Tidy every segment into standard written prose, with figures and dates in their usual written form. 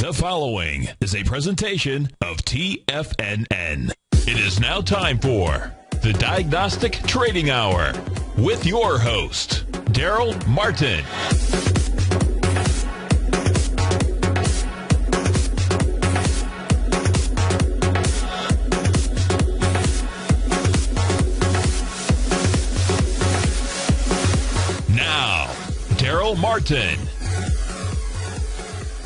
The following is a presentation of TFNN. It is now time for the Diagnostic Trading Hour with your host, Darrell Martin. Now, Darrell Martin.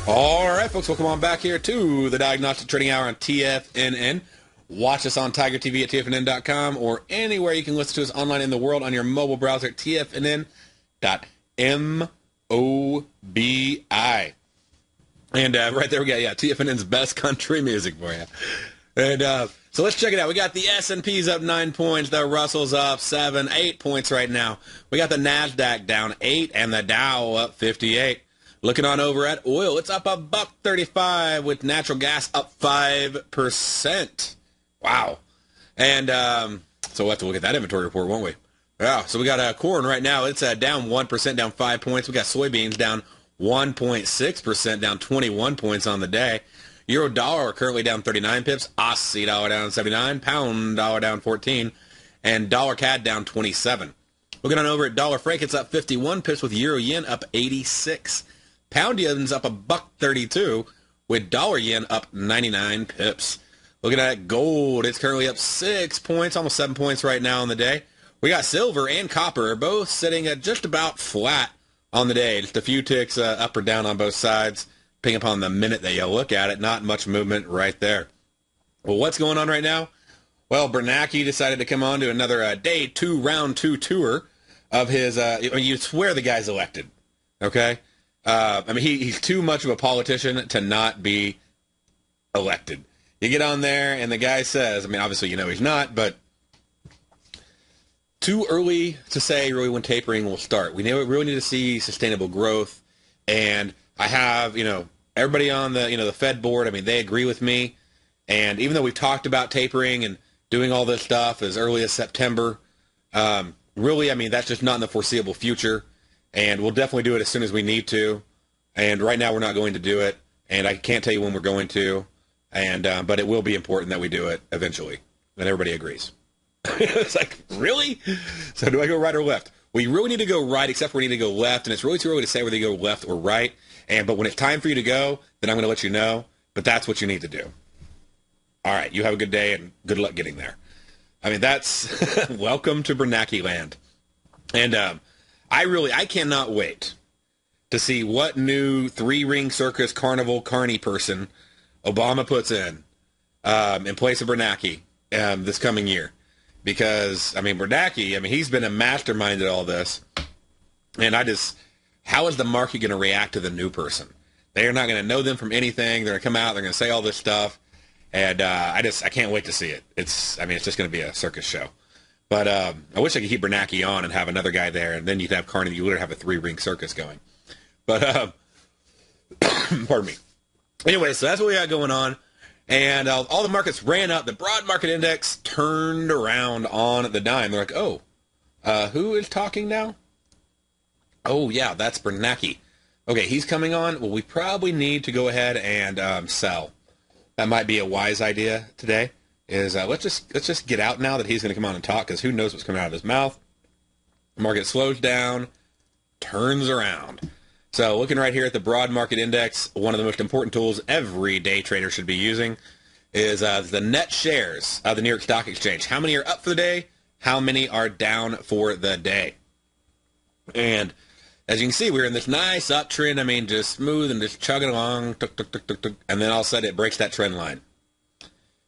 All right, folks, welcome on back here to the Diagnostic Trading Hour on TFNN. Watch us on Tiger TV at TFNN.com or anywhere you can listen to us online in the world on your mobile browser at TFNN.mobi. And right there we got, TFNN's best country music for you. And so let's check it out. We got the S&P's up 9 points. The Russell's up 8 points right now. We got the Nasdaq down 8 and the Dow up 58. Looking on over at oil, it's up $1.35 with natural gas up 5%. Wow. And so we'll have to look at that inventory report, won't we? Yeah, so we got corn right now. It's down 1%, down 5 points. We got soybeans down 1.6%, down 21 points on the day. Euro dollar currently down 39 pips. Aussie dollar down 79. Pound dollar down 14. And dollar CAD down 27. Looking on over at dollar franc, it's up 51 pips with euro yen up 86. Pound yen's up $1.32 with dollar yen up 99 pips. Looking at gold, it's currently up 6 points, almost 7 points right now on the day. We got silver and copper both sitting at just about flat on the day. Just a few ticks up or down on both sides, depending upon the minute that you look at it. Not much movement right there. Well, what's going on right now? Well, Bernanke decided to come on to another day 2, round 2 tour of his, you swear the guy's elected, okay? He's too much of a politician to not be elected. You get on there and the guy says, obviously you know he's not, but too early to say really when tapering will start. We really need to see sustainable growth. And I have, everybody on the Fed board, they agree with me. And even though we've talked about tapering and doing all this stuff as early as September, really, that's just not in the foreseeable future. And we'll definitely do it as soon as we need to. And right now we're not going to do it. And I can't tell you when we're going to. And but it will be important that we do it eventually. And everybody agrees. It's like, really? So do I go right or left? Well, you really need to go right, except for we need to go left. And it's really too early to say whether you go left or right. But when it's time for you to go, then I'm going to let you know. But that's what you need to do. All right. You have a good day and good luck getting there. That's welcome to Bernanke land. And I cannot wait to see what new 3-ring circus carnival carny person Obama puts in place of Bernanke this coming year. Because, Bernanke, he's been a mastermind at all this. And how is the market going to react to the new person? They're not going to know them from anything. They're going to come out, they're going to say all this stuff. And I can't wait to see it. It's just going to be a circus show. But I wish I could keep Bernanke on and have another guy there, and then you'd have Carney. You literally have a 3-ring circus going. But, pardon me. Anyway, so that's what we got going on. And all the markets ran up. The broad market index turned around on the dime. They're like, who is talking now? Oh, yeah, that's Bernanke. Okay, he's coming on. Well, we probably need to go ahead and sell. That might be a wise idea today. Let's just get out now that he's going to come on and talk, because who knows what's coming out of his mouth. The market slows down, turns around. So looking right here at the broad market index, one of the most important tools every day trader should be using is the net shares of the New York Stock Exchange. How many are up for the day? How many are down for the day? And as you can see, we're in this nice uptrend. Just smooth and just chugging along, tuk, tuk, tuk, tuk, tuk, and then all of a sudden it breaks that trend line.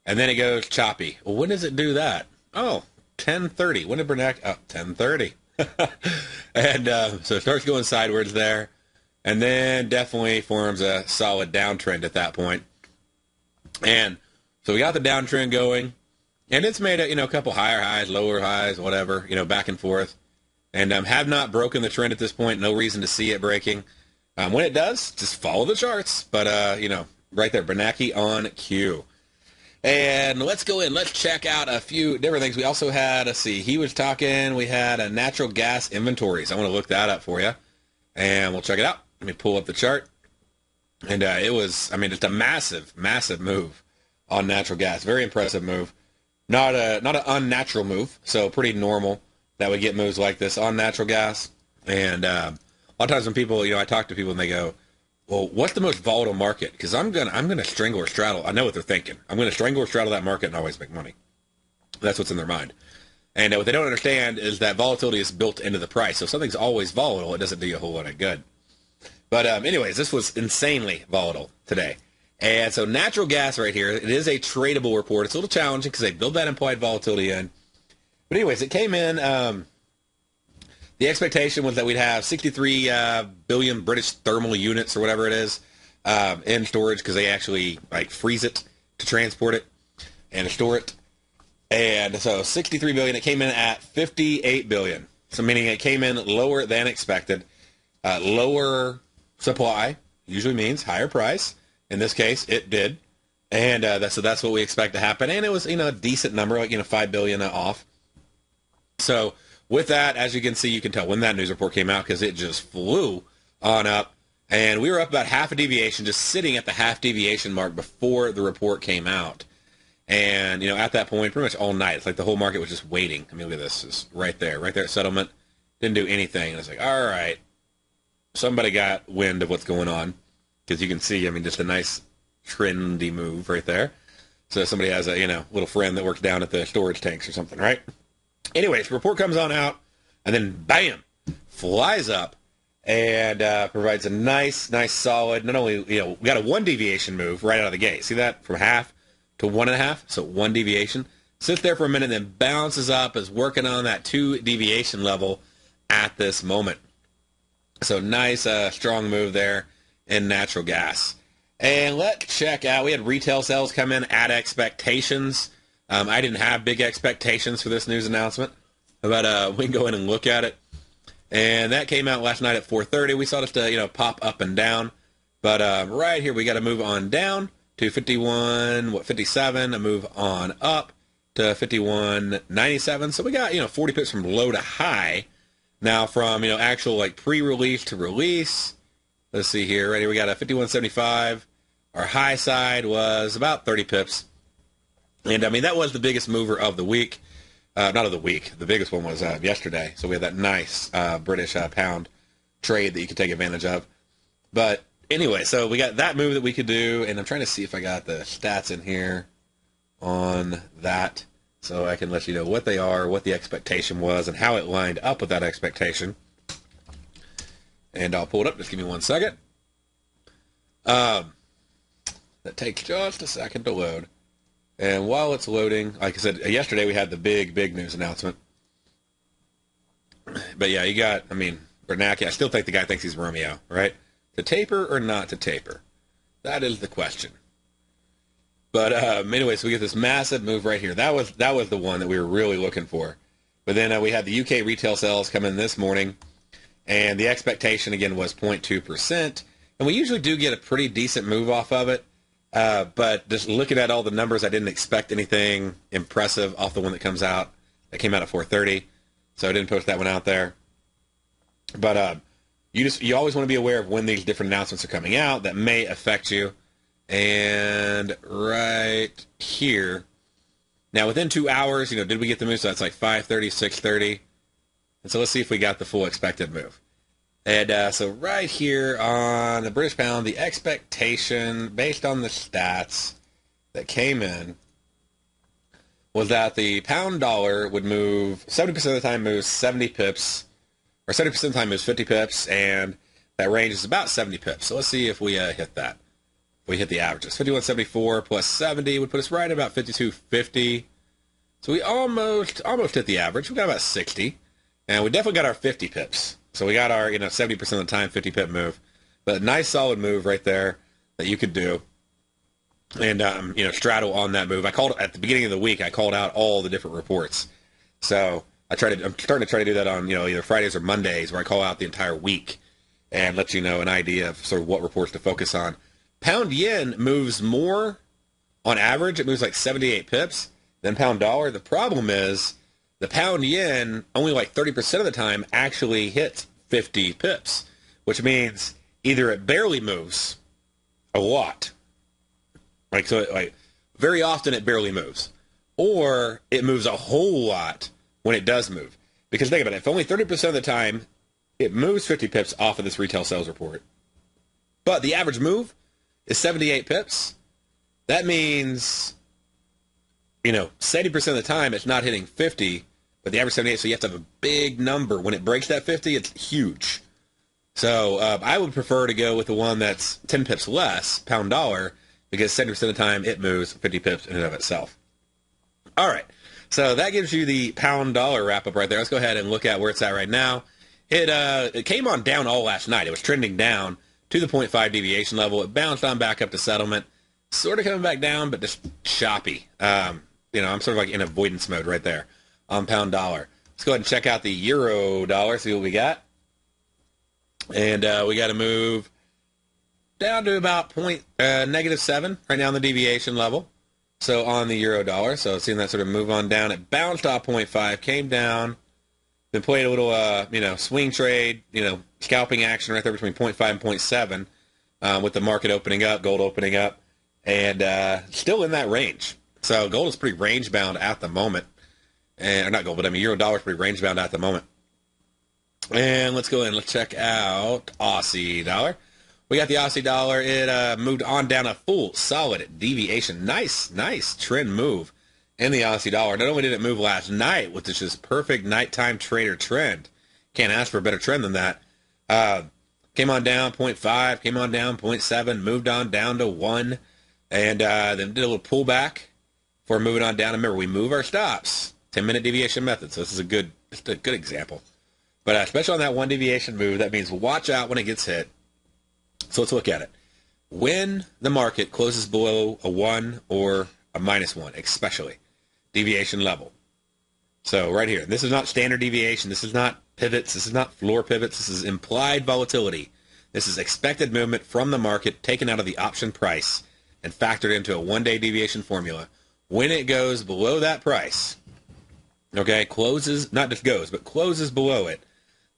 And then it goes choppy. Well, when does it do that? Oh, 10:30. When did Bernanke? Oh, 10:30. And so it starts going sideways there. And then definitely forms a solid downtrend at that point. And so we got the downtrend going. And it's made a couple higher highs, lower highs, whatever, back and forth. And have not broken the trend at this point. No reason to see it breaking. When it does, just follow the charts. But, right there, Bernanke on cue. And let's go in. Let's check out a few different things. We also had, he was talking, we had a natural gas inventories. I want to look that up for you. And we'll check it out. Let me pull up the chart. And it was, I mean, just a massive, massive move on natural gas. Very impressive move. Not an unnatural move, so pretty normal that we get moves like this on natural gas. And a lot of times when people, I talk to people and they go, well, what's the most volatile market? Because I'm gonna strangle or straddle. I know what they're thinking. I'm gonna strangle or straddle that market and always make money. That's what's in their mind. And what they don't understand is that volatility is built into the price. So if something's always volatile, it doesn't do you a whole lot of good. But anyways, this was insanely volatile today. And so natural gas right here, it is a tradable report. It's a little challenging because they build that implied volatility in. But anyways, it came in, the expectation was that we'd have 63 billion British thermal units or whatever it is in storage because they actually freeze it to transport it and to store it. And so 63 billion, it came in at 58 billion. So meaning it came in lower than expected. Lower supply usually means higher price. In this case, it did. And so that's what we expect to happen. And it was, a decent number, 5 billion off. So with that, as you can see, you can tell when that news report came out because it just flew on up. And we were up about half a deviation, just sitting at the half deviation mark before the report came out. And, at that point, pretty much all night, it's like the whole market was just waiting. I mean, look at this. It's right there at settlement. Didn't do anything. And it's like, all right, somebody got wind of what's going on. Because you can see, just a nice trendy move right there. So somebody has a, little friend that works down at the storage tanks or something, right? Anyways, report comes on out, and then, bam, flies up and provides a nice solid, not only, we got a one deviation move right out of the gate. See that? From half to 1.5, so one deviation. Sits there for a minute, then bounces up, is working on that 2 deviation level at this moment. So nice, strong move there in natural gas. And let's check out, we had retail sales come in at expectations. I didn't have big expectations for this news announcement, but we can go in and look at it. And that came out last night at 4:30. We saw just pop up and down. But right here, we got to move on down to 57, a move on up to 51.97. So we got, 40 pips from low to high. Now from, actual pre-release to release, let's see here. Right here, we got a 51.75. Our high side was about 30 pips. And, that was the biggest mover of the week. Not of the week. The biggest one was yesterday. So we had that nice British pound trade that you could take advantage of. But anyway, so we got that move that we could do. And I'm trying to see if I got the stats in here on that. So I can let you know what they are, what the expectation was, and how it lined up with that expectation. And I'll pull it up. Just give me 1 second. That takes just a second to load. And while it's loading, like I said, yesterday we had the big news announcement. But yeah, you got, Bernanke, I still think the guy thinks he's Romeo, right? To taper or not to taper? That is the question. But anyway, so we get this massive move right here. That was the one that we were really looking for. But then we had the UK retail sales come in this morning. And the expectation, again, was 0.2%. And we usually do get a pretty decent move off of it. But just looking at all the numbers, I didn't expect anything impressive off the one that comes out. That came out at 4:30. So I didn't post that one out there. But you always want to be aware of when these different announcements are coming out that may affect you. And right here. Now, within 2 hours, did we get the move? So that's like 5:30, 6:30. And so let's see if we got the full expected move. And so right here on the British pound, the expectation based on the stats that came in was that the pound dollar would move 70% of the time moves 70 pips, or 70% of the time moves 50 pips, and that range is about 70 pips. So let's see if we hit that. If we hit the averages. 51.74 plus 70 would put us right at about 52.50. So we almost hit the average. We got about 60. And we definitely got our 50 pips. So we got our, 70% of the time 50 pip move. But a nice solid move right there that you could do. And, straddle on that move. I called at the beginning of the week, I called out all the different reports. So I'm starting to try to do that on, either Fridays or Mondays where I call out the entire week and let you know an idea of sort of what reports to focus on. Pound yen moves more on average. It moves like 78 pips than pound dollar. The problem is the pound yen only like 30% of the time actually hits 50 pips, which means either it barely moves a lot. Like very often it barely moves. Or it moves a whole lot when it does move. Because think about it, if only 30% of the time it moves 50 pips off of this retail sales report, but the average move is 78 pips, that means, 70% of the time it's not hitting 50, but the average 78, so you have to have a big number. When it breaks that 50, it's huge. So I would prefer to go with the one that's 10 pips less, pound dollar, because 70% of the time it moves 50 pips in and of itself. All right, so that gives you the pound dollar wrap up right there. Let's go ahead and look at where it's at right now. It came on down all last night. It was trending down to the 0.5 deviation level. It bounced on back up to settlement, sort of coming back down, but just choppy. I'm sort of like in avoidance mode right there on pound dollar. Let's go ahead and check out the euro dollar, see what we got. And we got to move down to about -7 right now on the deviation level. So on the euro dollar, so seeing that sort of move on down, it bounced off 0.5, came down, then played a little, swing trade, scalping action right there between 0.5 and 0.7 with the market opening up, gold opening up, and still in that range. So gold is pretty range bound at the moment, or not gold, but euro dollar is pretty range bound at the moment. And let's go ahead and let's check out Aussie dollar. We got the Aussie dollar. It moved on down a full solid deviation. Nice trend move in the Aussie dollar. Not only did it move last night, which is just perfect nighttime trader trend. Can't ask for a better trend than that. Came on down 0.5, came on down 0.7, moved on down to 1, and then did a little pullback before moving on down. Remember, we move our stops. 10-minute deviation method. So this is a good example. But especially on that one deviation move, that means watch out when it gets hit. So let's look at it. When the market closes below a 1 or a -1, especially, deviation level. So right here, this is not standard deviation. This is not pivots. This is not floor pivots. This is implied volatility. This is expected movement from the market taken out of the option price and factored into a one-day deviation formula. When it goes below that price, okay, closes, not just goes, but closes below it,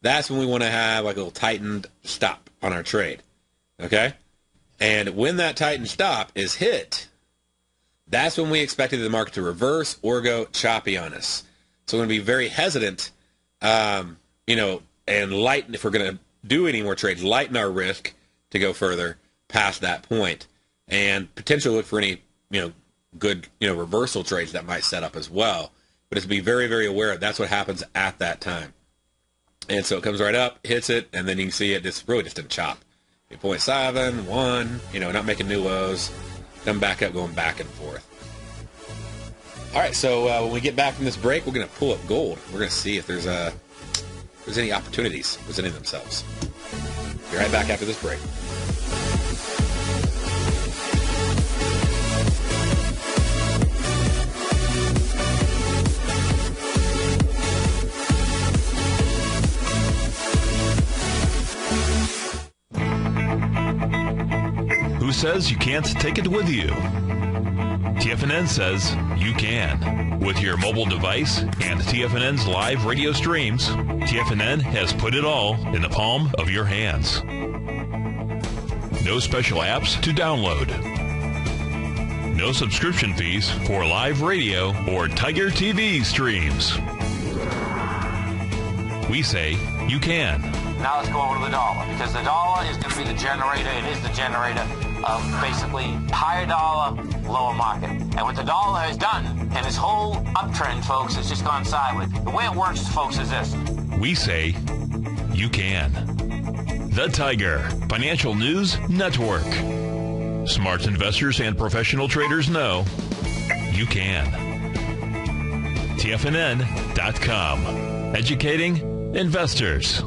that's when we want to have like a little tightened stop on our trade. Okay? And when that tightened stop is hit, that's when we expected the market to reverse or go choppy on us. So we're going to be very hesitant, and lighten, if we're going to do any more trades, lighten our risk to go further past that point and potentially look for any, good, reversal trades that might set up as well. But it's to be very, very aware that's what happens at that time. And so it comes right up, hits it, and then you can see it just really just in chop. 0.7, 1, not making new lows, come back up, going back and forth. All right, so when we get back from this break, we're going to pull up gold. We're going to see if there's any opportunities presenting themselves. Be right back after this break. Who says you can't take it with you? TFNN says you can. With your mobile device and TFNN's live radio streams, TFNN has put it all in the palm of your hands. No special apps to download. No subscription fees for live radio or Tiger TV streams. We say you can. Now let's go over to the dollar, because the dollar is going to be the generator. It is the generator of basically higher dollar, lower market. And what the dollar has done, and this whole uptrend, folks, has just gone sideways. The way it works, folks, is this. We say you can. The Tiger Financial News Network. Smart investors and professional traders know you can. TFNN.com. Educating investors.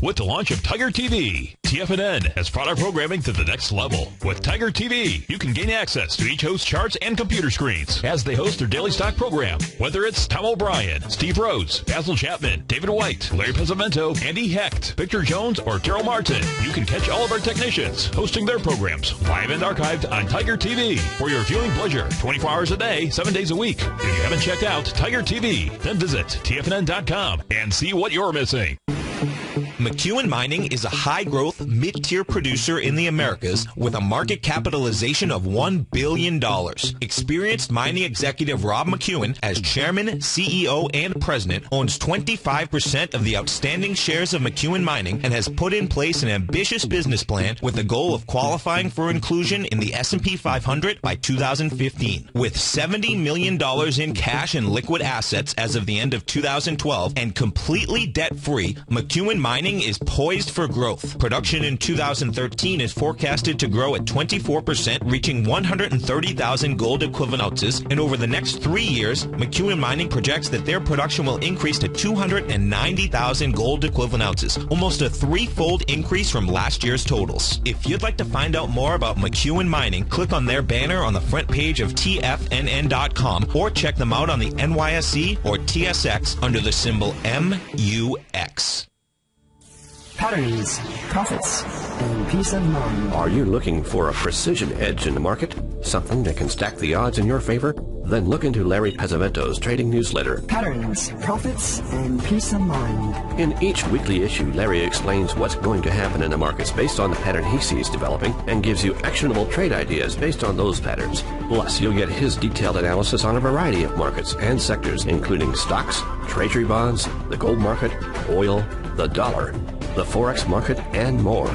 With the launch of Tiger TV, TFNN has brought our programming to the next level. With Tiger TV, you can gain access to each host's charts and computer screens as they host their daily stock program. Whether it's Tom O'Brien, Steve Rhodes, Basil Chapman, David White, Larry Pesavento, Andy Hecht, Victor Jones, or Darrell Martin, you can catch all of our technicians hosting their programs live and archived on Tiger TV for your viewing pleasure 24 hours a day, 7 days a week. If you haven't checked out Tiger TV, then visit TFNN.com and see what you're missing. McEwen Mining is a high-growth, mid-tier producer in the Americas with a market capitalization of $1 billion. Experienced mining executive Rob McEwen, as chairman, CEO, and president, owns 25% of the outstanding shares of McEwen Mining and has put in place an ambitious business plan with the goal of qualifying for inclusion in the S&P 500 by 2015. With $70 million in cash and liquid assets as of the end of 2012 and completely debt-free, McEwen Mining is poised for growth. Production in 2013 is forecasted to grow at 24%, reaching 130,000 gold equivalent ounces, and over the next 3 years, McEwen Mining projects that their production will increase to 290,000 gold equivalent ounces, almost a threefold increase from last year's totals. If you'd like to find out more about McEwen Mining, click on their banner on the front page of TFNN.com or check them out on the NYSE or TSX under the symbol MUX. Patterns, profits, and peace of mind. Are you looking for a precision edge in the market? Something that can stack the odds in your favor? Then look into Larry Pesavento's trading newsletter. Patterns, profits, and peace of mind. In each weekly issue, Larry explains what's going to happen in the markets based on the pattern he sees developing and gives you actionable trade ideas based on those patterns. Plus, you'll get his detailed analysis on a variety of markets and sectors, including stocks, treasury bonds, the gold market, oil, the dollar, the Forex market, and more.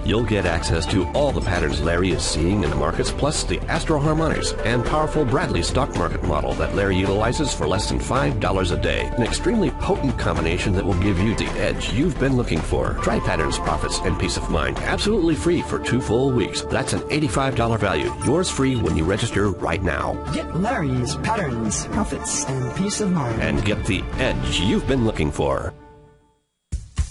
You'll get access to all the patterns Larry is seeing in the markets, plus the Astro Harmonics and powerful Bradley stock market model that Larry utilizes for less than $5 a day. An extremely potent combination that will give you the edge you've been looking for. Try Patterns, Profits, and Peace of Mind absolutely free for 2 full weeks. That's an $85 value. Yours free when you register right now. Get Larry's Patterns, Profits, and Peace of Mind. And get the edge you've been looking for.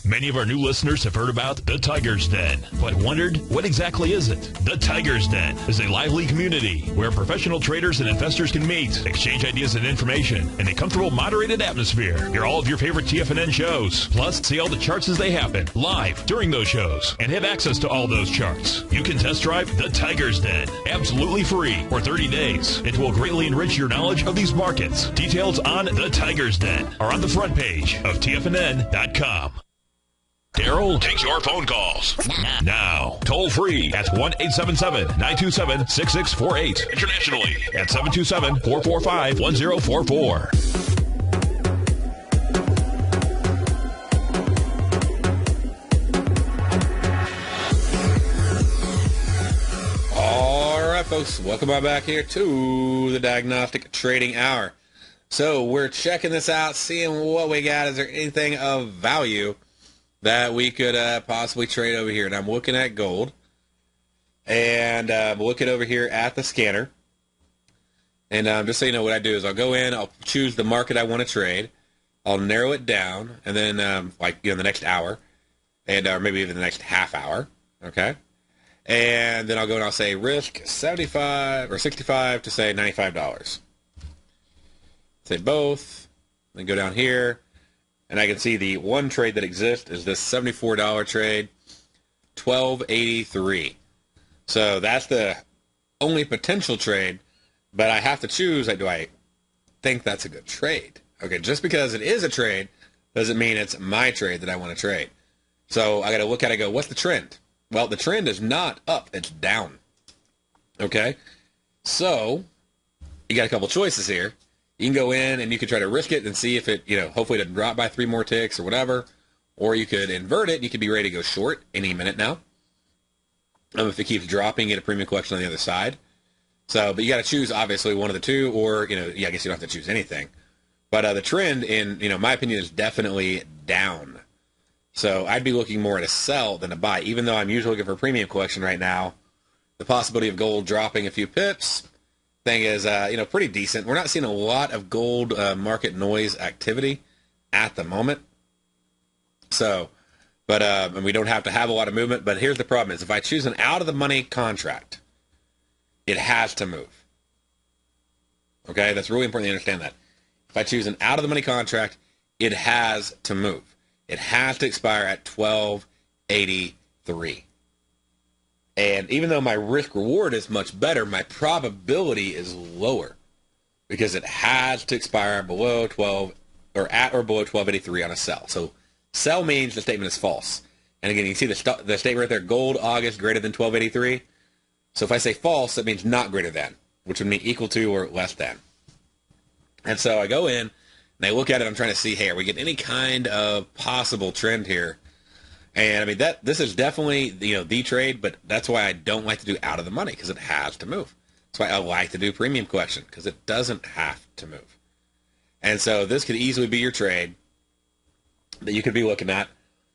Many of our new listeners have heard about the Tiger's Den, but wondered, what exactly is it? The Tiger's Den is a lively community where professional traders and investors can meet, exchange ideas and information in a comfortable, moderated atmosphere. Hear all of your favorite TFNN shows, plus see all the charts as they happen, live during those shows, and have access to all those charts. You can test drive the Tiger's Den, absolutely free, for 30 days. It will greatly enrich your knowledge of these markets. Details on the Tiger's Den are on the front page of TFNN.com. Darrell takes your phone calls now. Toll free at 1-877-927-6648. Internationally at 727-445-1044. All right, folks, welcome on back here to the Diagnostic Trading Hour. So we're checking this out, seeing what we got. Is there anything of value that we could possibly trade over here? And I'm looking at gold, and I'm looking over here at the scanner. And just so you know, what I do is I'll go in, I'll choose the market I want to trade, I'll narrow it down, and then the next hour, and or maybe even the next half hour, okay? And then I'll go and I'll say risk 75 or 65 to say $95. Say both, then go down here. And I can see the one trade that exists is this $74 trade, $12.83. So that's the only potential trade, but I have to choose, do I think that's a good trade? Okay, just because it is a trade doesn't mean it's my trade that I want to trade. So I got to look at it and go, what's the trend? Well, the trend is not up, it's down. Okay, so you got a couple choices here. You can go in and you can try to risk it and see if it, hopefully it doesn't drop by 3 more ticks or whatever. Or you could invert it. You could be ready to go short any minute now. If it keeps dropping, get a premium collection on the other side. So, but you got to choose, obviously, one of the two, or, I guess you don't have to choose anything. But the trend, in, my opinion, is definitely down. So I'd be looking more at a sell than a buy. Even though I'm usually looking for a premium collection right now, the possibility of gold dropping a few pips thing is, pretty decent. We're not seeing a lot of gold market noise activity at the moment. So But and we don't have to have a lot of movement. But here's the problem: is if I choose an out-of-the-money contract, it has to move. Okay, that's really important to understand that. If I choose an out-of-the-money contract, it has to move. It has to expire at 1283. And even though my risk-reward is much better, my probability is lower because it has to expire below 12 or at or below 1283 on a sell. So sell means the statement is false. And again, you can see the statement right there, gold August greater than 1283. So if I say false, that means not greater than, which would mean equal to or less than. And so I go in, and I look at it, I'm trying to see, hey, are we getting any kind of possible trend here? And I mean, this is definitely, the trade, but that's why I don't like to do out of the money, because it has to move. That's why I like to do premium collection, because it doesn't have to move. And so this could easily be your trade that you could be looking at.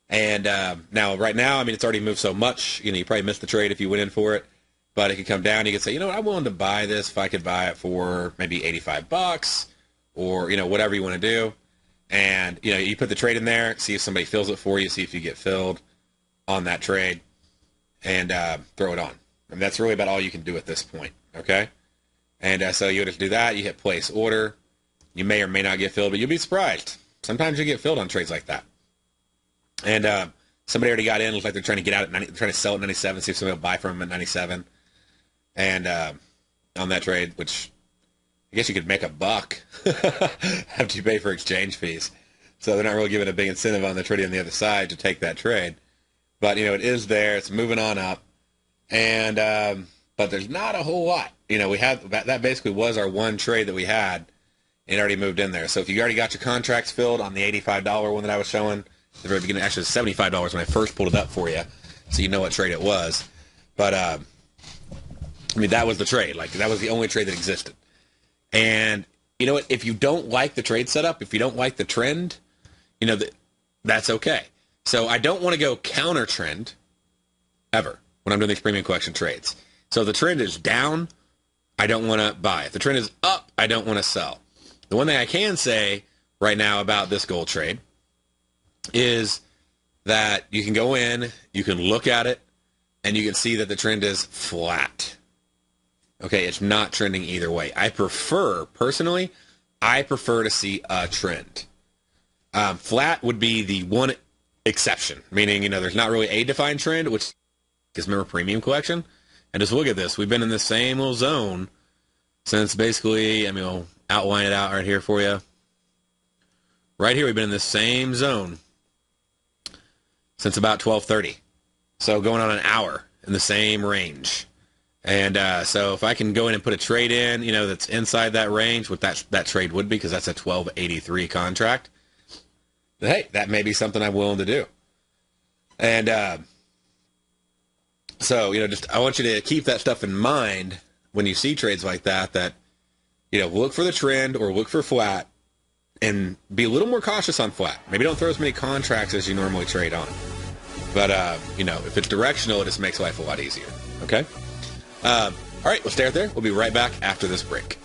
And now, right now, I mean, it's already moved so much, you probably missed the trade if you went in for it, but it could come down. You could say, what, I'm willing to buy this if I could buy it for maybe $85 or, whatever you want to do. And, you put the trade in there, see if somebody fills it for you, see if you get filled on that trade, and throw it on. I mean, that's really about all you can do at this point, okay? And so you just do that. You hit place order. You may or may not get filled, but you'll be surprised. Sometimes you get filled on trades like that. And somebody already got in. Looks like they're trying to get out at 90, trying to sell at 97, see if somebody will buy from them at 97. And on that trade, which I guess you could make $1 after you pay for exchange fees. So they're not really giving a big incentive on the trading on the other side to take that trade. But, it is there. It's moving on up. And but there's not a whole lot. We had that basically was our one trade that we had, and it already moved in there. So if you already got your contracts filled on the $85 one that I was showing at the very beginning, actually it was $75 when I first pulled it up for you, so you know what trade it was. But I mean, that was the trade. Like, that was the only trade that existed. And you know what? If you don't like the trade setup, if you don't like the trend, that's okay. So I don't want to go counter trend ever when I'm doing these premium collection trades. So if the trend is down, I don't want to buy. If the trend is up, I don't want to sell. The one thing I can say right now about this gold trade is that you can go in, you can look at it, and you can see that the trend is flat. Okay, it's not trending either way. Personally, I prefer to see a trend. Flat would be the one exception, meaning, there's not really a defined trend, which is, remember, premium collection. And just look at this. We've been in the same little zone since basically, I'll outline it out right here for you. Right here, we've been in this same zone since about 12:30. So going on an hour in the same range. And so if I can go in and put a trade in, that's inside that range, what that trade would be, because that's a 1283 contract, then, hey, that may be something I'm willing to do. And so, I want you to keep that stuff in mind when you see trades like that, look for the trend or look for flat and be a little more cautious on flat. Maybe don't throw as many contracts as you normally trade on. But, if it's directional, it just makes life a lot easier. Okay? All right, we'll stay right there. We'll be right back after this break.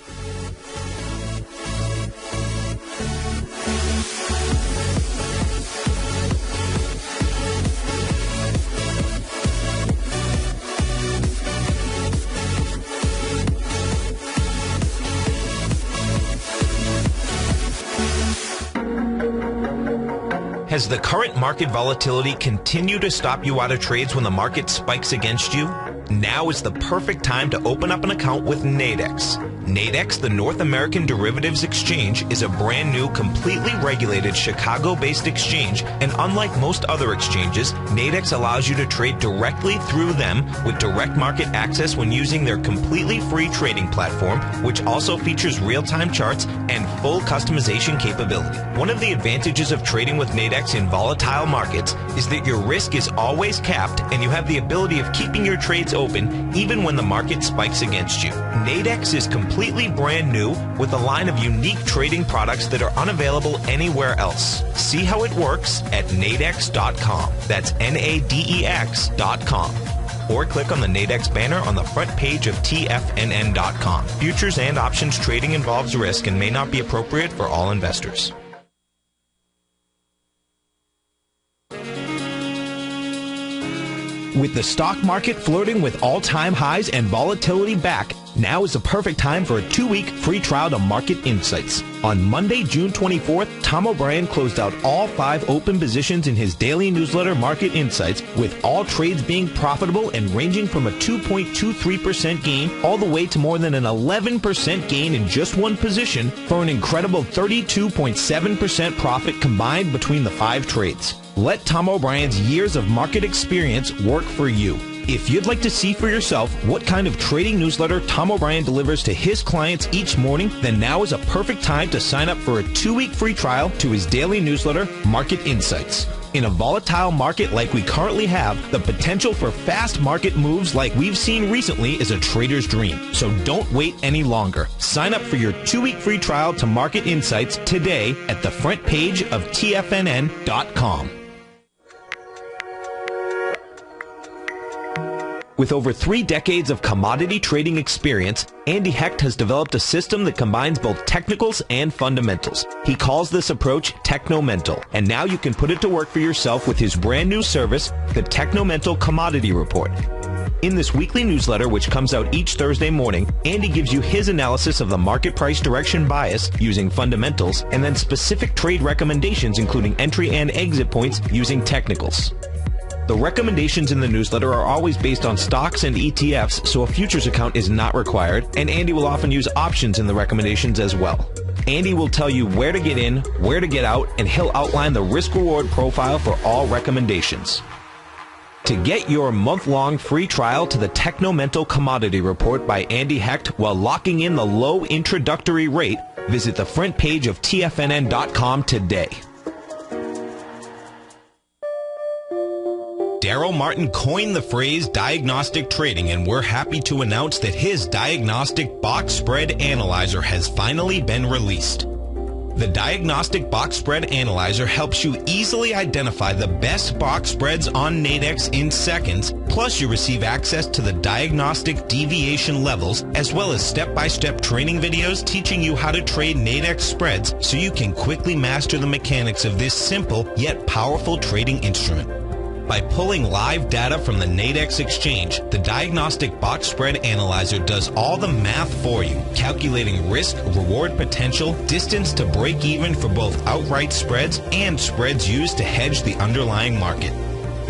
Has the current market volatility continued to stop you out of trades when the market spikes against you? Now is the perfect time to open up an account with Nadex. Nadex, the North American Derivatives Exchange, is a brand new, completely regulated Chicago-based exchange, and unlike most other exchanges, Nadex allows you to trade directly through them with direct market access when using their completely free trading platform, which also features real-time charts and full customization capability. One of the advantages of trading with Nadex in volatile markets is that your risk is always capped and you have the ability of keeping your trades open even when the market spikes against you. Nadex is completely brand new with a line of unique trading products that are unavailable anywhere else. See how it works at nadex.com. That's Nadex.com. Or click on the Nadex banner on the front page of TFNN.com. Futures and options trading involves risk and may not be appropriate for all investors. With the stock market flirting with all-time highs and volatility back, now is the perfect time for a 2-week free trial to Market Insights. On Monday, June 24th, Tom O'Brien closed out all 5 open positions in his daily newsletter, Market Insights, with all trades being profitable and ranging from a 2.23% gain all the way to more than an 11% gain in just one position for an incredible 32.7% profit combined between the 5 trades. Let Tom O'Brien's years of market experience work for you. If you'd like to see for yourself what kind of trading newsletter Tom O'Brien delivers to his clients each morning, then now is a perfect time to sign up for a 2-week free trial to his daily newsletter, Market Insights. In a volatile market like we currently have, the potential for fast market moves like we've seen recently is a trader's dream. So don't wait any longer. Sign up for your 2-week free trial to Market Insights today at the front page of TFNN.com. With over 3 decades of commodity trading experience, Andy Hecht has developed a system that combines both technicals and fundamentals. He calls this approach Technomental, and now you can put it to work for yourself with his brand new service, the Technomental Commodity Report. In this weekly newsletter, which comes out each Thursday morning, Andy gives you his analysis of the market price direction bias using fundamentals, and then specific trade recommendations including entry and exit points using technicals. The recommendations in the newsletter are always based on stocks and ETFs, so a futures account is not required, and Andy will often use options in the recommendations as well. Andy will tell you where to get in, where to get out, and he'll outline the risk-reward profile for all recommendations. To get your month-long free trial to the Technomental Commodity Report by Andy Hecht while locking in the low introductory rate, visit the front page of TFNN.com today. Darrell Martin coined the phrase diagnostic trading, and we're happy to announce that his Diagnostic Box Spread Analyzer has finally been released. The Diagnostic Box Spread Analyzer helps you easily identify the best box spreads on Nadex in seconds, plus you receive access to the diagnostic deviation levels, as well as step-by-step training videos teaching you how to trade Nadex spreads so you can quickly master the mechanics of this simple yet powerful trading instrument. By pulling live data from the Nadex exchange, the Diagnostic Box Spread Analyzer does all the math for you, calculating risk, reward potential, distance to break even for both outright spreads and spreads used to hedge the underlying market.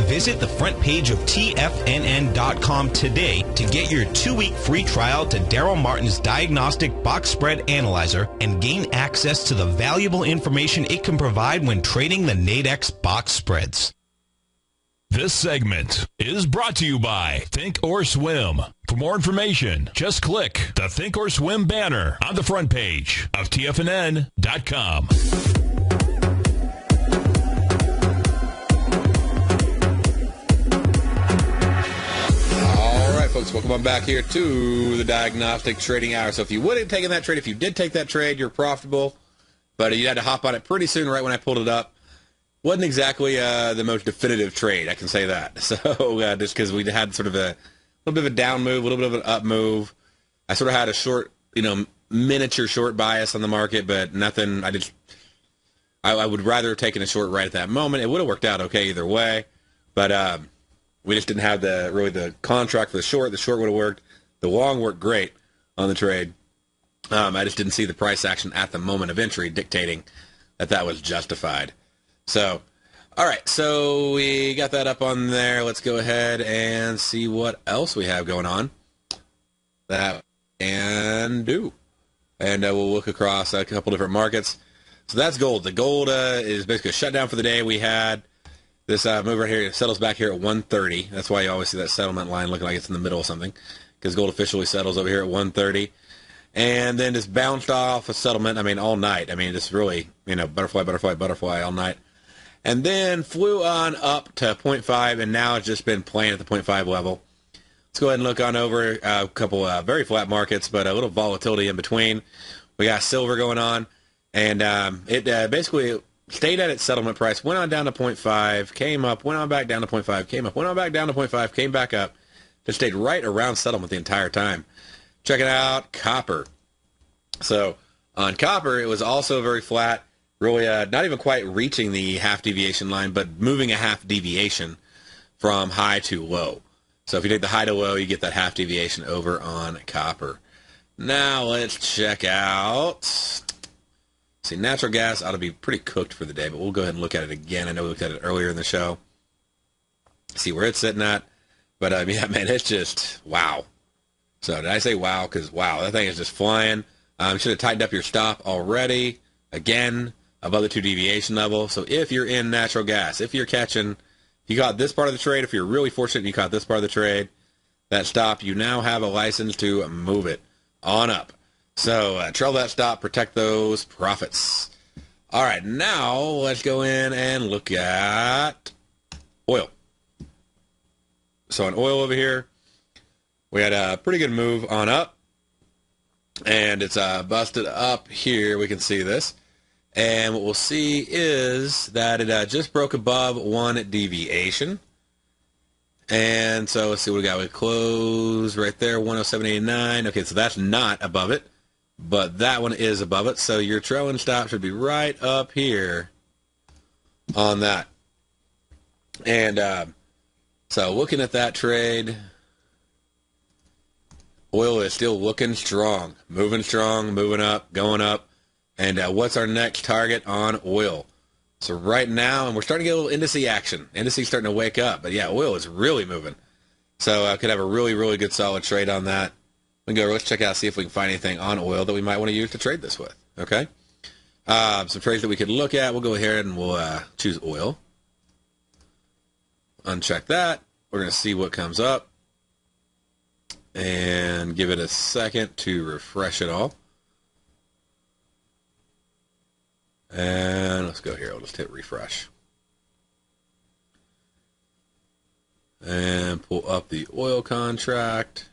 Visit the front page of TFNN.com today to get your 2-week free trial to Darrell Martin's Diagnostic Box Spread Analyzer and gain access to the valuable information it can provide when trading the Nadex box spreads. This segment is brought to you by Think or Swim. For more information, just click the Think or Swim banner on the front page of TFNN.com. All right, folks, welcome on back here to the Diagnostic Trading Hour. So if you would have taken that trade, if you did take that trade, you're profitable, but you had to hop on it pretty soon right when I pulled it up. Wasn't exactly the most definitive trade, I can say that. So just because we had sort of a little bit of a down move, a little bit of an up move. I sort of had a short, miniature short bias on the market, but nothing. I would rather have taken a short right at that moment. It would have worked out okay either way, but we just didn't have the contract for the short. The short would have worked. The long worked great on the trade. I just didn't see the price action at the moment of entry dictating that was justified. So, all right, so we got that up on there. Let's go ahead and see what else we have going on. That and do. And we'll look across a couple different markets. So that's gold. The gold is basically shut down for the day. We had this move right here. It settles back here at 130. That's why you always see that settlement line looking like it's in the middle of something, because gold officially settles over here at 130. And then just bounced off a settlement, all night. Just really, butterfly, butterfly, butterfly all night. And then flew on up to 0.5, and now it's just been playing at the 0.5 level. Let's go ahead and look on over a couple very flat markets, but a little volatility in between. We got silver going on, and it basically stayed at its settlement price, went on down to 0.5, came up, went on back down to 0.5, came up, went on back down to 0.5, came back up. Just stayed right around settlement the entire time. Checking out copper. So on copper, it was also very flat. Really not even quite reaching the half deviation line, but moving a half deviation. from high to low. So if you take the high to low, you get that half deviation over on copper. Now let's check out. See, natural gas ought to be pretty cooked for the day, but we'll go ahead and look at it again. I know we looked at it earlier in the show. See where it's sitting at. But yeah, man, it's just wow. So did I say wow? Because wow, that thing is just flying. You should have tightened up your stop already. Again, above the 2 deviation level. So if you're in natural gas, if you're catching, you caught this part of the trade, if you're really fortunate and you caught this part of the trade, that stop, you now have a license to move it on up. So trail that stop, protect those profits. All right, now let's go in and look at oil. So on oil over here, we had a pretty good move on up. And it's busted up here. We can see this. And what we'll see is that it just broke above 1 deviation. And so let's see what we got. We close right there, 107.89. Okay, so that's not above it, but that one is above it. So your trailing stop should be right up here on that. And so looking at that trade, oil is still looking strong, moving up, going up. And what's our next target on oil? So right now, and we're starting to get a little indice action. Indices starting to wake up. But yeah, oil is really moving. So I could have a really, really good solid trade on that. Let's check out, see if we can find anything on oil that we might want to use to trade this with. Okay? Some trades that we could look at. We'll go ahead and we'll choose oil. Uncheck that. We're going to see what comes up. And give it a second to refresh it all. And let's go here. I'll just hit refresh. And pull up the oil contract.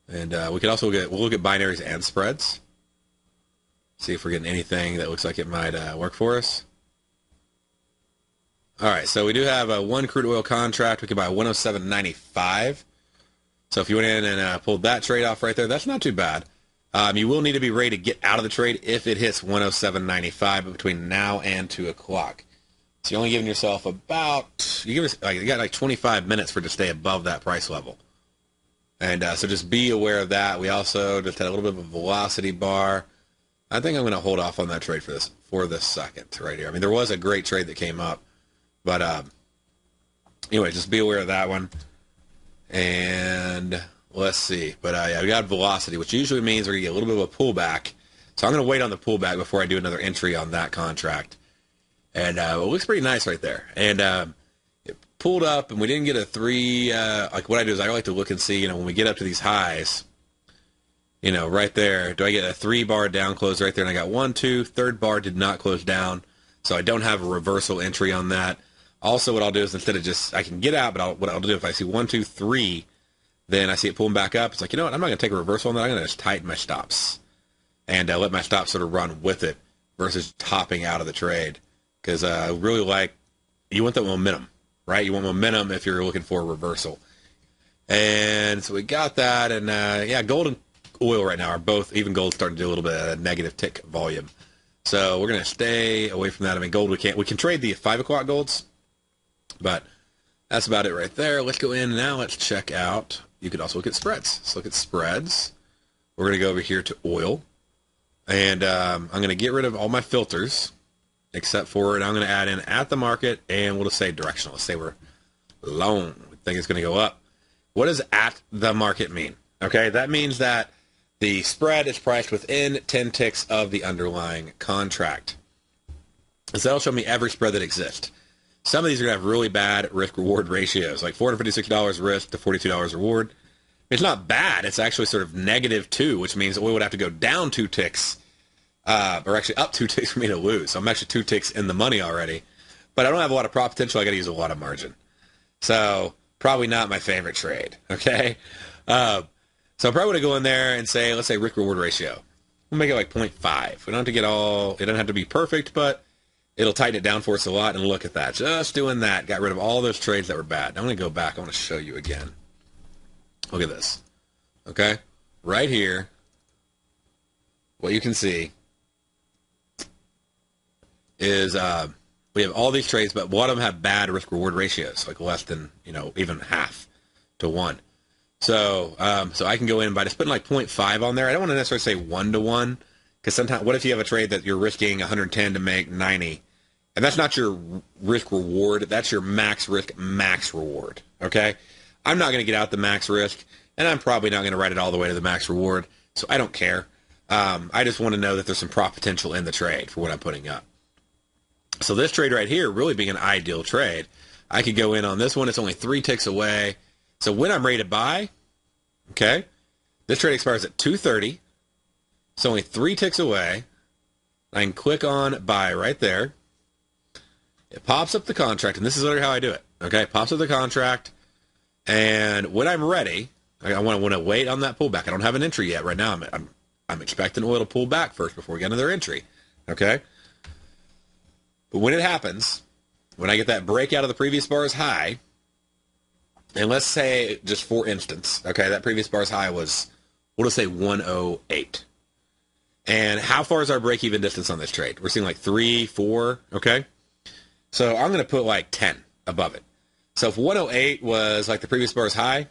And we can also we'll look at binaries and spreads. See if we're getting anything that looks like it might work for us. All right, so we do have a 1 crude oil contract. We can buy 107.95. So if you went in and pulled that trade off right there, that's not too bad. You will need to be ready to get out of the trade if it hits 107.95 between now and 2 o'clock. So you're only giving yourself about, you got like 25 minutes for it to stay above that price level. And so just be aware of that. We also just had a little bit of a velocity bar. I think I'm going to hold off on that trade for this second right here. I mean, there was a great trade that came up. But anyway, just be aware of that one. And let's see. But yeah, we got velocity, which usually means we're going to get a little bit of a pullback. So I'm going to wait on the pullback before I do another entry on that contract. And it looks pretty nice right there. And it pulled up, and we didn't get a 3. Like what I do is I like to look and see, when we get up to these highs, right there, do I get a 3-bar down close right there? And I got 1, 2, third bar did not close down. So I don't have a reversal entry on that. Also, what I'll do is instead of just, I can get out, but what I'll do if I see 1, 2, 3, then I see it pulling back up. It's like, you know what? I'm not going to take a reversal on that. I'm going to just tighten my stops and let my stops sort of run with it versus topping out of the trade. Because I really you want that momentum, right? You want momentum if you're looking for a reversal. And so we got that. And yeah, gold and oil right now are both, even gold's starting to do a little bit of a negative tick volume. So we're going to stay away from that. I mean, gold, we can trade the 5 o'clock golds. But that's about it right there. Let's go in now. Let's check out. You could also look at spreads. Let's look at spreads. We're going to go over here to oil. And I'm going to get rid of all my filters, except for it. I'm going to add in at the market, and we'll just say directional. Let's say we're long. We think it's going to go up. What does at the market mean? Okay, that means that the spread is priced within 10 ticks of the underlying contract. So that'll show me every spread that exists. Some of these are going to have really bad risk-reward ratios, like $456 risk to $42 reward. It's not bad. It's actually sort of -2, which means oil would have to go down 2 ticks, or actually up 2 ticks for me to lose. So I'm actually 2 ticks in the money already. But I don't have a lot of profit potential. I got to use a lot of margin. So probably not my favorite trade, okay? So I'm probably going to go in there and say, let's say risk-reward ratio. We'll make it like 0.5. We don't have to get it doesn't have to be perfect, but it'll tighten it down for us a lot, and look at that. Just doing that. Got rid of all those trades that were bad. I'm going to go back. I want to show you again. Look at this. Okay? Right here, what you can see is we have all these trades, but a lot of them have bad risk-reward ratios, like less than, even half to 1. So so I can go in by just putting like 0.5 on there. I don't want to necessarily say 1 to 1, because sometimes, what if you have a trade that you're risking 110 to make 90? And that's not your risk-reward. That's your max risk, max reward, okay? I'm not going to get out the max risk, and I'm probably not going to write it all the way to the max reward, so I don't care. I just want to know that there's some profit potential in the trade for what I'm putting up. So this trade right here really being an ideal trade. I could go in on this one. It's only 3 ticks away. So when I'm ready to buy, okay, this trade expires at 2:30. It's only 3 ticks away. I can click on buy right there. It pops up the contract, and this is literally how I do it. Okay, it pops up the contract, and when I'm ready, I want to wait on that pullback. I don't have an entry yet right now. I'm expecting oil to pull back first before we get another entry. Okay. But when it happens, when I get that breakout of the previous bar's high, and let's say, just for instance, okay, that previous bar's high was, we'll just say 108. And how far is our break-even distance on this trade? We're seeing like 3, 4, okay? So I'm going to put like 10 above it. So if 108 was like the previous bar's high,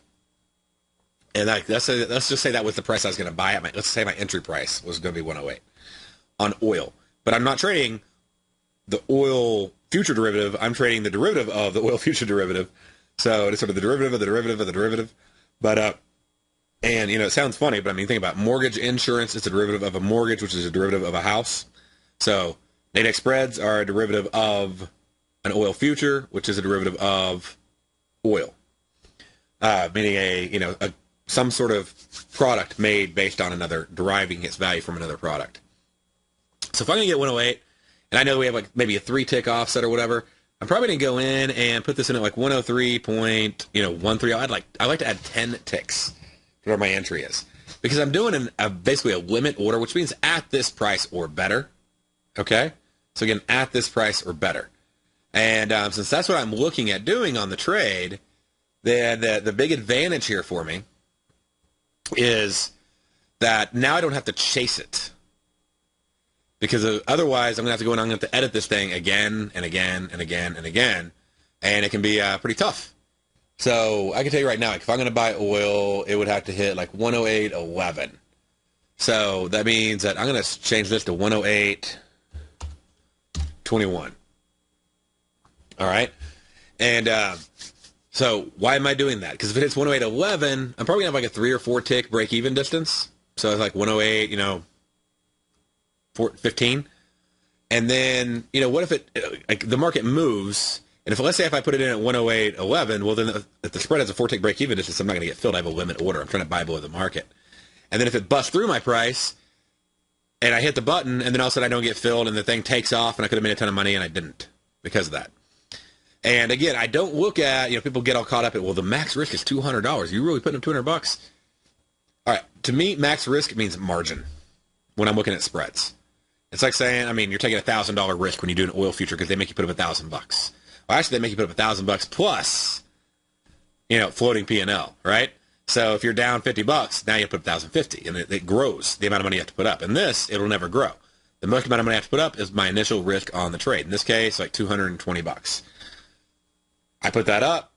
and let's just say that was the price I was going to buy at, let's say my entry price was going to be 108 on oil. But I'm not trading the oil future derivative. I'm trading the derivative of the oil future derivative. So it's sort of the derivative of the derivative of the derivative. But, and, it sounds funny, but I mean, think about mortgage insurance. It's a derivative of a mortgage, which is a derivative of a house. So Nadex spreads are a derivative of an oil future, which is a derivative of oil. Meaning some sort of product made based on another, deriving its value from another product. So if I'm going to get 108, and I know we have like maybe a 3-tick offset or whatever, I'm probably going to go in and put this in at like 103.13. I like to add 10 ticks where my entry is, because I'm doing basically a limit order, which means at this price or better. Okay, so again, at this price or better. And since that's what I'm looking at doing on the trade, then the big advantage here for me is that now I don't have to chase it. Because otherwise, I'm going to have to go and I'm going to have to edit this thing again and again and again and again. And it can be pretty tough. So I can tell you right now, like if I'm going to buy oil, it would have to hit like 108.11. So that means that I'm going to change this to 108.21. All right? And so why am I doing that? Because if it hits 108.11, I'm probably going to have like a 3 or 4 tick break-even distance. So it's like 108, 15, and then what if the market moves, and let's say if I put it in at 108.11, well then if the spread has a 4-tick break even distance, I'm not going to get filled. I have a limit order. I'm trying to buy below the market, and then if it busts through my price, and I hit the button, and then all of a sudden I don't get filled, and the thing takes off, and I could have made a ton of money, and I didn't because of that. And again, I don't look at people get all caught up at the max risk is $200. You really putting up $200? All right, to me, max risk means margin when I'm looking at spreads. It's like saying, you're taking $1,000 risk when you do an oil future because they make you put up $1,000. Well, actually, they make you put up $1,000 plus, floating P&L, right? So if you're down $50, now you put up $1,050, and it grows the amount of money you have to put up. And this, it'll never grow. The most amount of money I have to put up is my initial risk on the trade. In this case, like $220. I put that up.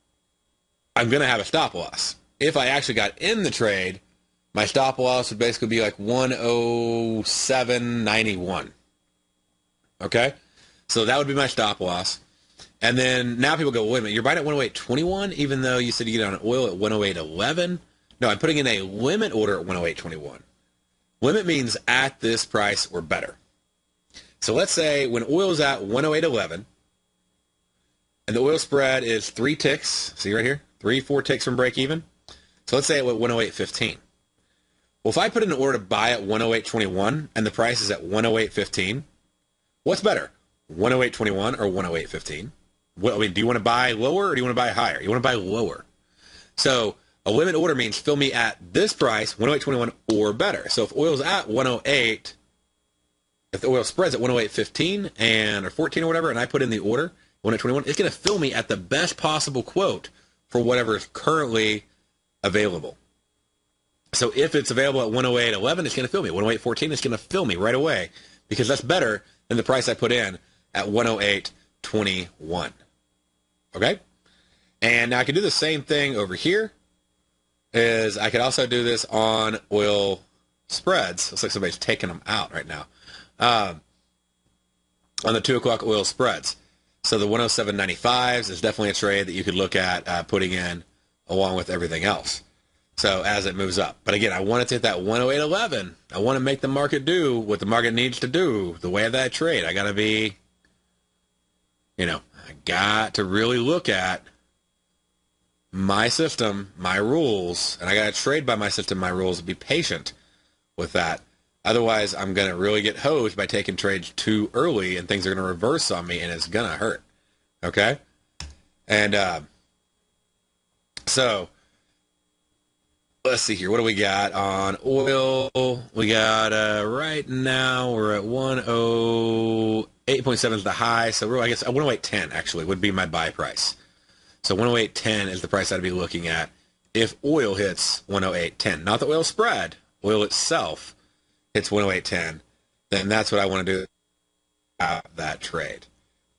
I'm going to have a stop loss. If I actually got in the trade, my stop loss would basically be like 107.91. Okay? So that would be my stop loss. And then now people go, wait a minute, you're buying at 108.21 even though you said you get on oil at 108.11? No, I'm putting in a limit order at 108.21. Limit means at this price or better. So let's say when oil is at 108.11 and the oil spread is 3 ticks, see right here, 3-4 ticks from break even. So let's say it went 108.15. Well, if I put in an order to buy at 108.21 and the price is at 108.15, what's better, 108.21 or 108.15? Well, do you want to buy lower or do you want to buy higher? You want to buy lower. So a limit order means fill me at this price, 108.21 or better. So if oil's at 108, if the oil spreads at 108.15 or 14 or whatever, and I put in the order 108.21, it's going to fill me at the best possible quote for whatever is currently available. So if it's available at 108.11, it's going to fill me. 108.14, it's going to fill me right away because that's better than the price I put in at 108.21. 108.21. Okay? And now I could do the same thing over here. Is I could also do this on oil spreads. Looks like somebody's taking them out right now. On the 2 o'clock oil spreads. So the 107.95s is definitely a trade that you could look at putting in along with everything else. So as it moves up. But again, I want it to hit that 108.11. I want to make the market do what the market needs to do, the way of that trade. I got to be, I got to really look at my system, my rules, and I got to trade by my system, my rules, and be patient with that. Otherwise, I'm going to really get hosed by taking trades too early, and things are going to reverse on me, and it's going to hurt. Okay? And so let's see here. What do we got on oil? We got right now we're at 108.7 is the high. So really, I guess 108.10 actually would be my buy price. So 108.10 is the price I'd be looking at if oil hits 108.10. Not the oil spread. Oil itself hits 108.10. Then that's what I want to do out that trade.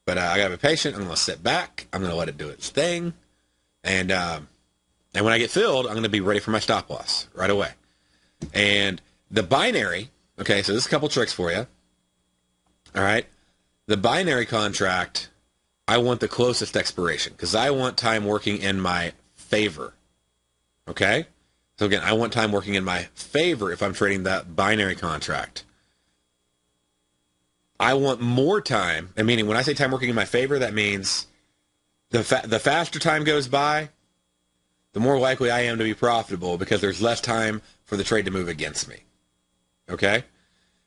But I got to be patient. I'm going to sit back. I'm going to let it do its thing. And when I get filled, I'm going to be ready for my stop loss right away. And the binary, okay, so there's a couple tricks for you. All right. The binary contract, I want the closest expiration because I want time working in my favor. Okay? So again, I want time working in my favor if I'm trading that binary contract. I want more time, and meaning when I say time working in my favor, that means the faster time goes by, the more likely I am to be profitable because there's less time for the trade to move against me. Okay?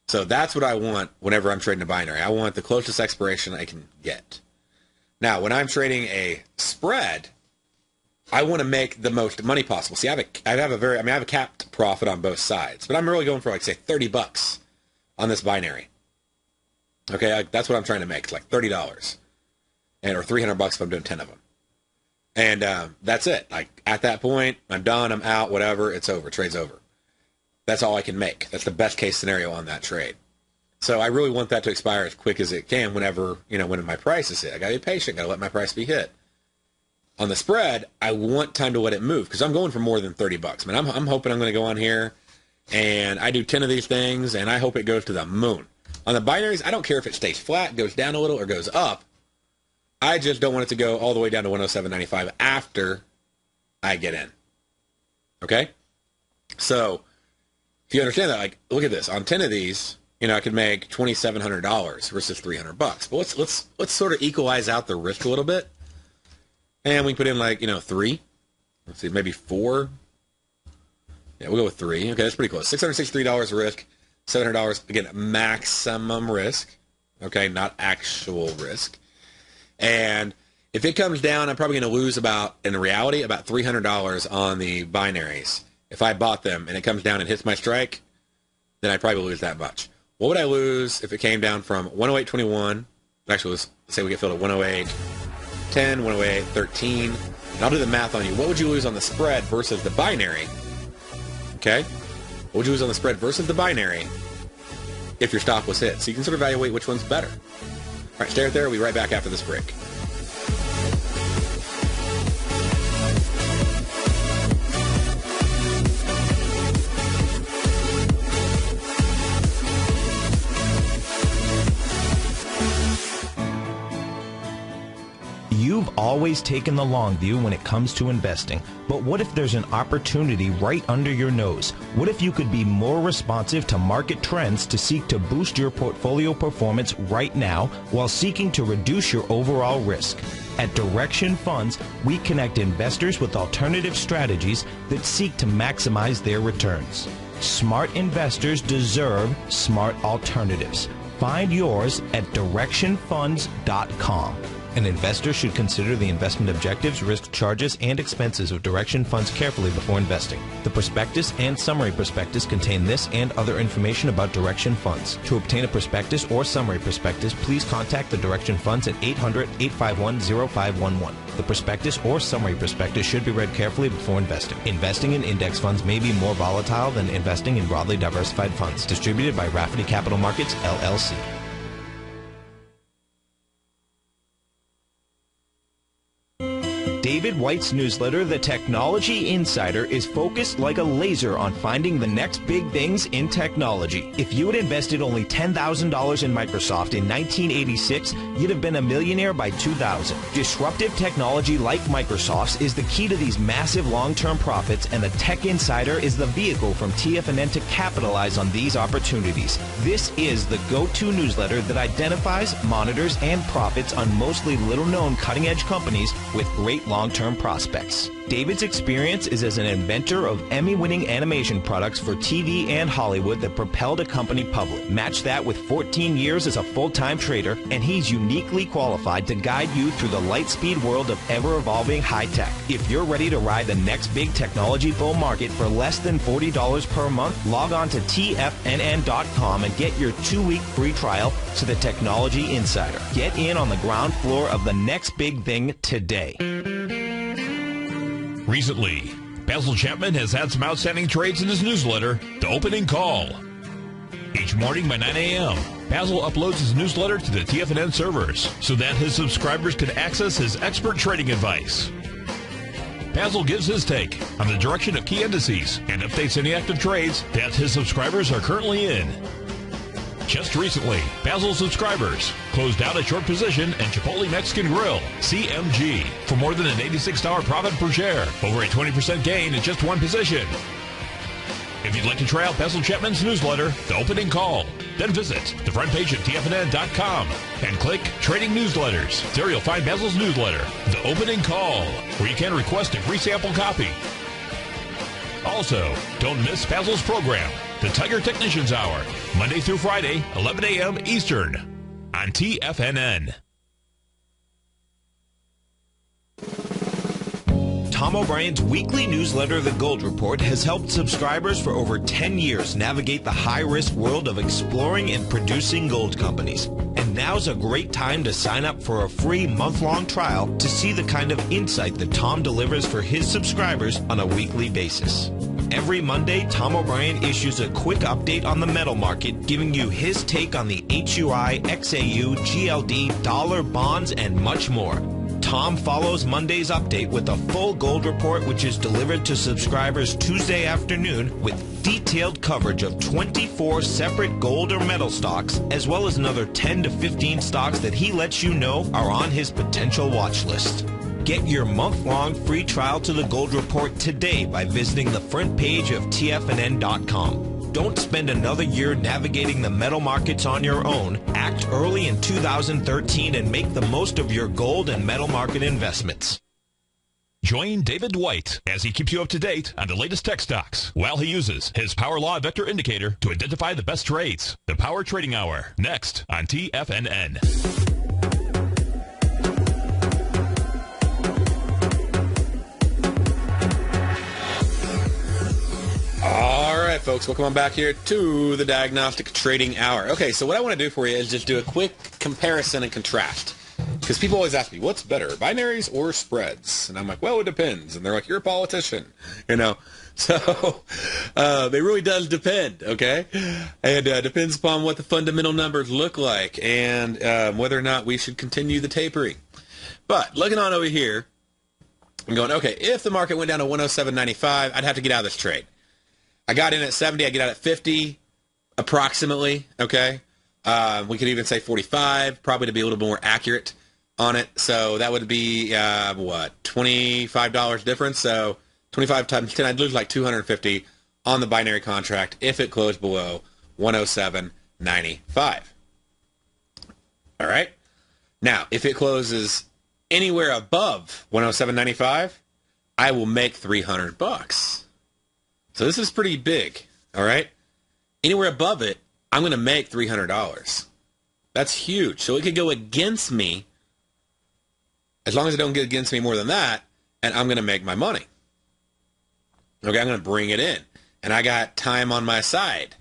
So that's what I want whenever I'm trading a binary. I want the closest expiration I can get. Now, when I'm trading a spread, I want to make the most money possible. See, I have a capped profit on both sides, but I'm really going for, like, say, $30 on this binary. Okay, that's what I'm trying to make. It's like $30, or $300 if I'm doing 10 of them. And that's it. Like, at that point, I'm done, I'm out, whatever, it's over, trade's over. That's all I can make. That's the best case scenario on that trade. So I really want that to expire as quick as it can whenever, when my price is hit. I got to be patient, got to let my price be hit. On the spread, I want time to let it move because I'm going for more than $30. I mean, I'm hoping I'm going to go on here and I do 10 of these things and I hope it goes to the moon. On the binaries, I don't care if it stays flat, goes down a little, or goes up. I just don't want it to go all the way down to 107.95 after I get in. Okay? So, if you understand that, like, look at this. On 10 of these, I could make $2,700 versus $300. But let's sort of equalize out the risk a little bit. And we can put in, like, 3. Let's see, maybe 4. Yeah, we'll go with 3. Okay, that's pretty close. $663 risk, $700, again, maximum risk. Okay, not actual risk. And if it comes down, I'm probably going to lose in reality, about $300 on the binaries. If I bought them and it comes down and hits my strike, then I'd probably lose that much. What would I lose if it came down from 108.21? Actually, let's say we get filled at 108.10, 108.13. And I'll do the math on you. What would you lose on the spread versus the binary? Okay? What would you lose on the spread versus the binary if your stop was hit? So you can sort of evaluate which one's better. All right, stay right there. We'll be right back after this break. You've always taken the long view when it comes to investing, but what if there's an opportunity right under your nose? What if you could be more responsive to market trends to seek to boost your portfolio performance right now while seeking to reduce your overall risk? At Direction Funds, we connect investors with alternative strategies that seek to maximize their returns. Smart investors deserve smart alternatives. Find yours at directionfunds.com. An investor should consider the investment objectives, risk charges, and expenses of Direction Funds carefully before investing. The prospectus and summary prospectus contain this and other information about Direction Funds. To obtain a prospectus or summary prospectus, please contact the Direction Funds at 800-851-0511. The prospectus or summary prospectus should be read carefully before investing. Investing in index funds may be more volatile than investing in broadly diversified funds. Distributed by Rafferty Capital Markets, LLC. David White's newsletter, The Technology Insider, is focused like a laser on finding the next big things in technology. If you had invested only $10,000 in Microsoft in 1986, you'd have been a millionaire by 2000. Disruptive technology like Microsoft's is the key to these massive long-term profits, and the Tech Insider is the vehicle from TFNN to capitalize on these opportunities. This is the go-to newsletter that identifies, monitors, and profits on mostly little-known cutting-edge companies with great long-term prospects. David's experience is as an inventor of Emmy-winning animation products for TV and Hollywood that propelled a company public. Match that with 14 years as a full-time trader, and he's uniquely qualified to guide you through the light-speed world of ever-evolving high-tech. If you're ready to ride the next big technology bull market for less than $40 per month, log on to TFNN.com and get your 2-week free trial to the Technology Insider. Get in on the ground floor of the next big thing today. Recently, Basil Chapman has had some outstanding trades in his newsletter, The Opening Call. Each morning by 9 a.m., Basil uploads his newsletter to the TFNN servers so that his subscribers can access his expert trading advice. Basil gives his take on the direction of key indices and updates any active trades that his subscribers are currently in. Just recently, Basil's subscribers closed out a short position in Chipotle Mexican Grill, CMG, for more than an $86 profit per share, over a 20% gain in just one position. If you'd like to try out Basil Chapman's newsletter, The Opening Call, then visit the front page of TFNN.com and click Trading Newsletters. There you'll find Basil's newsletter, The Opening Call, where you can request a free sample copy. Also, don't miss Basil's program, The Tiger Technicians Hour, Monday through Friday, 11 a.m. Eastern, on TFNN. Tom O'Brien's weekly newsletter, The Gold Report, has helped subscribers for over 10 years navigate the high-risk world of exploring and producing gold companies. And now's a great time to sign up for a free month-long trial to see the kind of insight that Tom delivers for his subscribers on a weekly basis. Every Monday, Tom O'Brien issues a quick update on the metal market, giving you his take on the HUI, XAU, GLD, dollar, bonds, and much more. Tom follows Monday's update with a full gold report, which is delivered to subscribers Tuesday afternoon with detailed coverage of 24 separate gold or metal stocks, as well as another 10 to 15 stocks that he lets you know are on his potential watch list. Get your month-long free trial to the Gold Report today by visiting the front page of TFNN.com. Don't spend another year navigating the metal markets on your own. Act early in 2013 and make the most of your gold and metal market investments. Join David White as he keeps you up to date on the latest tech stocks while he uses his Power Law Vector Indicator to identify the best trades. The Power Trading Hour, next on TFNN. All right, folks, welcome on back here to the Diagnostic Trading Hour. Okay, so what I want to do for you is just do a quick comparison and contrast. Because people always ask me, what's better, binaries or spreads? And I'm like, well, it depends. And they're like, you're a politician, you know. So it really does depend, okay? And depends upon what the fundamental numbers look like and whether or not we should continue the tapering. But looking on over here, I'm going, okay, if the market went down to 107.95, I'd have to get out of this trade. I got in at 70, I get out at 50, approximately, okay? We could even say 45, probably to be a little more accurate on it. So that would be, what, $25 difference? So 25 times 10, I'd lose like $250 on the binary contract if it closed below 107.95. All right? Now, if it closes anywhere above 107.95, I will make $300. So this is pretty big, all right? Anywhere above it, I'm going to make $300. That's huge. So it could go against me, as long as it don't get against me more than that, and I'm going to make my money. Okay, I'm going to bring it in. And I got time on my side.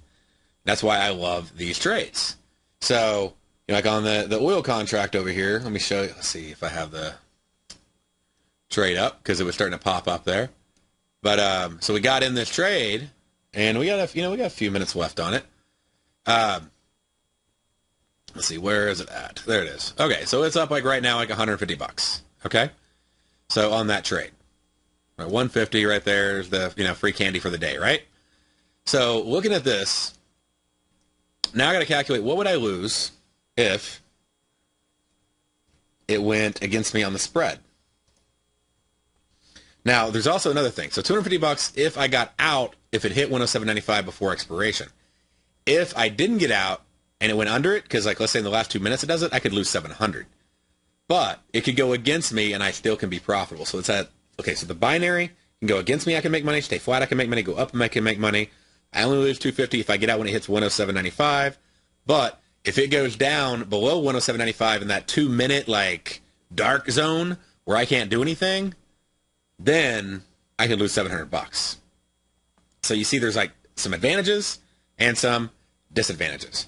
That's why I love these trades. So, you know, like on the oil contract over here, let me show you. Let's see if I have the trade up, because it was starting to pop up there. But so we got in this trade, and we got a few minutes left on it. Let's see, where is it at? There it is. Okay, so it's up like right now like $150. Okay, So on that trade, right, 150 right there is the free candy for the day, right? So looking at this, now I got to calculate what would I lose if it went against me on the spread. Now, there's also another thing. So $250 if I got out, if it hit 107.95 before expiration. If I didn't get out and it went under it, because like let's say in the last 2 minutes it does it, I could lose $700. But it could go against me and I still can be profitable. So it's at, okay, so the binary can go against me, I can make money, stay flat, I can make money, go up, I can make money. I only lose $250 if I get out when it hits 107.95. But if it goes down below 107.95 in that 2 minute like dark zone where I can't do anything, then I could lose $700. So you see there's like some advantages and some disadvantages.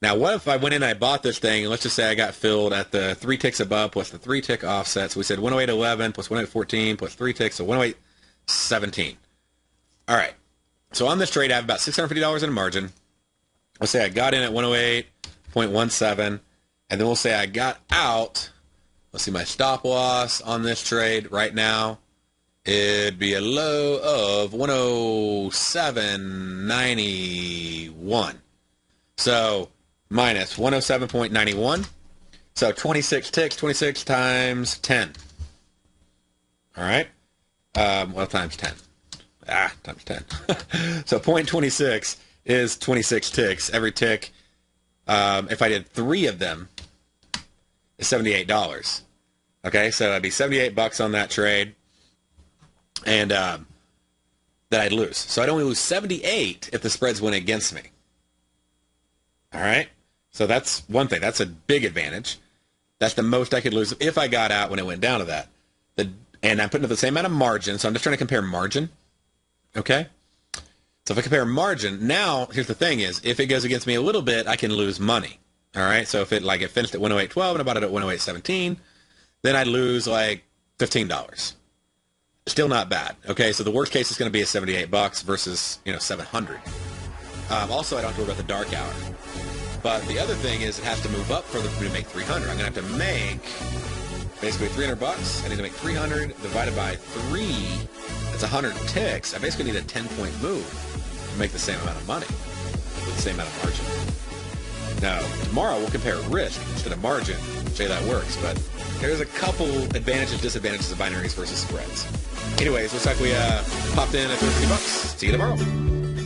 Now, what if I went in and I bought this thing, and let's just say I got filled at the 3 ticks above plus the 3 tick offset. So we said 108.11 plus 108.14 plus 3 ticks, so 108.17. All right. So on this trade, I have about $650 in a margin. Let's say I got in at 108.17, and then we'll say I got out. Let's see, my stop loss on this trade right now, it'd be a low of 107.91. So minus 107.91. So 26 ticks, 26 times 10. All right. Well, times 10. Times 10. So 0.26 is 26 ticks. Every tick, if I did 3 of them, is $78. Okay, so that'd be $78 on that trade. And that I'd lose. So I'd only lose 78 if the spreads went against me. All right? So that's one thing. That's a big advantage. That's the most I could lose if I got out when it went down to that. And I'm putting up the same amount of margin, so I'm just trying to compare margin. Okay? So if I compare margin, now, here's the thing is, if it goes against me a little bit, I can lose money. All right? So if it finished at 108.12 and I bought it at 108.17, then I'd lose like $15. Still not bad. Okay, so the worst case is going to be at $78 versus $700. Also, I don't have to worry about the dark hour. But the other thing is, it has to move up further for me to make $300. I'm going to have to make basically $300. I need to make 300 divided by 3. That's 100 ticks. I basically need a 10-point move to make the same amount of money with the same amount of margin. Now, tomorrow we'll compare risk instead of margin. Say that works, but there's a couple advantages, disadvantages of binaries versus spreads. Anyways, looks like we popped in at $50. See you tomorrow.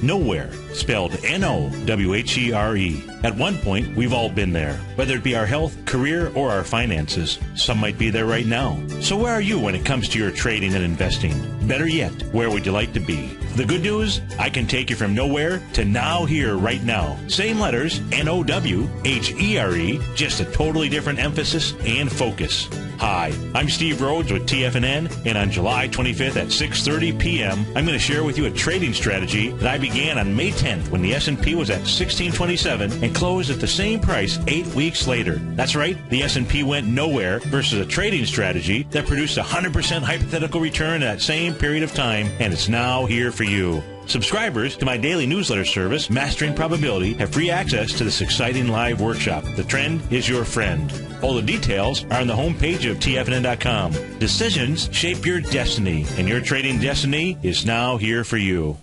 Nowhere, spelled N-O-W-H-E-R-E. At one point, we've all been there, whether it be our health, career, or our finances. Some might be there right now. So where are you when it comes to your trading and investing? Better yet, where would you like to be? The good news, I can take you from nowhere to now here right now. Same letters, N-O-W-H-E-R-E, just a totally different emphasis and focus. Hi, I'm Steve Rhodes with TFNN, and on July 25th at 6:30 p.m., I'm going to share with you a trading strategy that I began on May 10th when the S&P was at 1627 and closed at the same price 8 weeks later. That's right, the S&P went nowhere versus a trading strategy that produced 100% hypothetical return in that same period of time, and it's now here for you. Subscribers to my daily newsletter service, Mastering Probability, have free access to this exciting live workshop. The trend is your friend. All the details are on the homepage of TFNN.com. Decisions shape your destiny, and your trading destiny is now here for you.